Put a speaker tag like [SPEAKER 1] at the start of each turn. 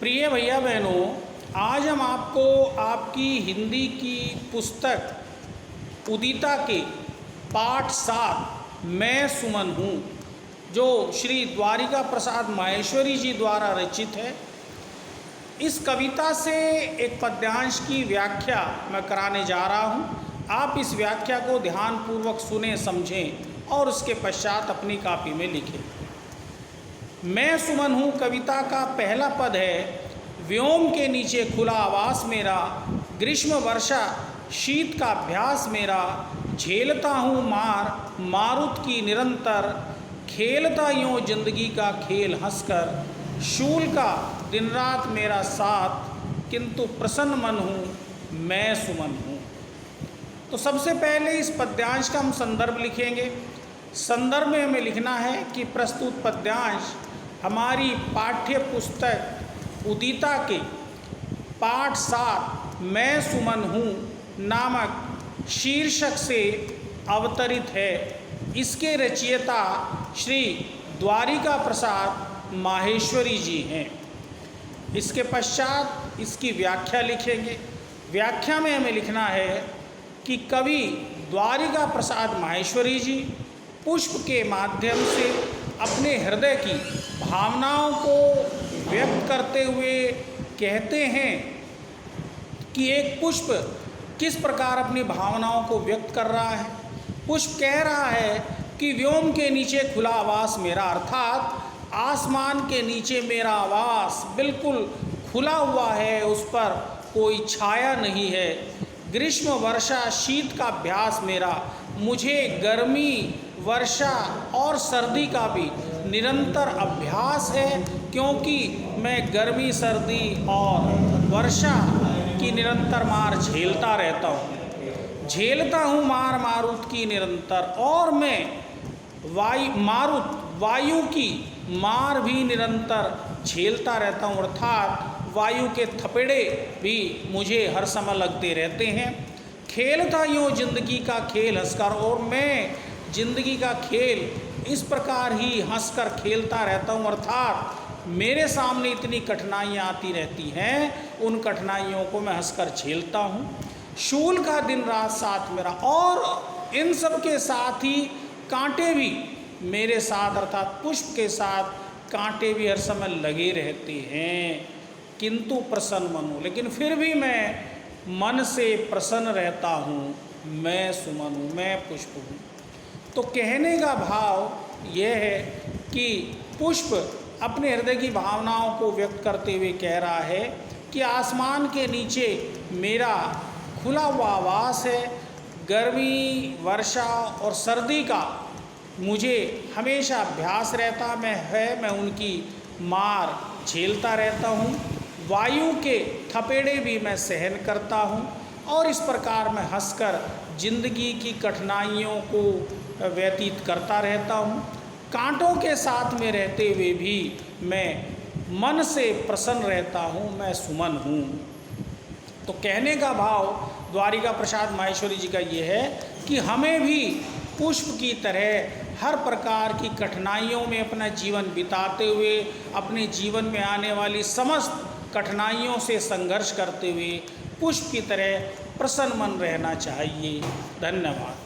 [SPEAKER 1] प्रिय भैया बहनों, आज हम आपको आपकी हिंदी की पुस्तक उदिता के पाठ 7 मैं सुमन हूँ, जो श्री द्वारिका प्रसाद माहेश्वरी जी द्वारा रचित है। इस कविता से एक पद्यांश की व्याख्या मैं कराने जा रहा हूँ। आप इस व्याख्या को ध्यानपूर्वक सुने, समझें और उसके पश्चात अपनी कॉपी में लिखें। मैं सुमन हूँ कविता का पहला पद है। व्योम के नीचे खुला आवास मेरा, ग्रीष्म वर्षा शीत का अभ्यास मेरा, झेलता हूँ मार मारुत की निरंतर, खेलता यूँ जिंदगी का खेल हंसकर, शूल का दिन रात मेरा साथ, किंतु प्रसन्न मन हूँ मैं सुमन हूँ। तो सबसे पहले इस पद्यांश का हम संदर्भ लिखेंगे। संदर्भ में हमें लिखना है कि प्रस्तुत पद्यांश हमारी पाठ्य पुस्तक उदिता के पाठ 7 मैं सुमन हूँ नामक शीर्षक से अवतरित है। इसके रचयिता श्री द्वारिका प्रसाद माहेश्वरी जी हैं। इसके पश्चात इसकी व्याख्या लिखेंगे। व्याख्या में हमें लिखना है कि कवि द्वारिका प्रसाद माहेश्वरी जी पुष्प के माध्यम से अपने हृदय की भावनाओं को व्यक्त करते हुए कहते हैं कि एक पुष्प किस प्रकार अपनी भावनाओं को व्यक्त कर रहा है। पुष्प कह रहा है कि व्योम के नीचे खुला आवास मेरा, अर्थात आसमान के नीचे मेरा आवास बिल्कुल खुला हुआ है, उस पर कोई छाया नहीं है। ग्रीष्म वर्षा शीत का अभ्यास मेरा, मुझे गर्मी वर्षा और सर्दी का भी निरंतर अभ्यास है, क्योंकि मैं गर्मी सर्दी और वर्षा की निरंतर मार झेलता रहता हूँ। झेलता हूँ मार मारुत की निरंतर, और मैं वायु की मार भी निरंतर झेलता रहता हूँ, अर्थात वायु के थपेड़े भी मुझे हर समय लगते रहते हैं। खेलता यूँ जिंदगी का खेल हंसकर, और मैं जिंदगी का खेल इस प्रकार ही हंसकर खेलता रहता हूँ, अर्थात मेरे सामने इतनी कठिनाइयाँ आती रहती हैं, उन कठिनाइयों को मैं हंसकर झेलता हूँ। शूल का दिन रात साथ मेरा, और इन सब के साथ ही कांटे भी मेरे साथ, अर्थात पुष्प के साथ कांटे भी हर समय लगे रहते हैं। किंतु प्रसन्न मन हूँ, लेकिन फिर भी मैं मन से प्रसन्न रहता हूँ मैं सुमन हूँ, मैं पुष्प हूँ। तो कहने का भाव यह है कि पुष्प अपने हृदय की भावनाओं को व्यक्त करते हुए कह रहा है कि आसमान के नीचे मेरा खुला हुआ आवास है। गर्मी वर्षा और सर्दी का मुझे हमेशा अभ्यास रहता मैं उनकी मार झेलता रहता हूँ। वायु के थपेड़े भी मैं सहन करता हूँ, और इस प्रकार मैं हंसकर जिंदगी की कठिनाइयों को व्यतीत करता रहता हूँ। कांटों के साथ में रहते हुए भी मैं मन से प्रसन्न रहता हूँ मैं सुमन हूँ। तो कहने का भाव द्वारिका प्रसाद माहेश्वरी जी का ये है कि हमें भी पुष्प की तरह हर प्रकार की कठिनाइयों में अपना जीवन बिताते हुए, अपने जीवन में आने वाली समस्त कठिनाइयों से संघर्ष करते हुए पुष्प की तरह प्रसन्न मन रहना चाहिए। धन्यवाद।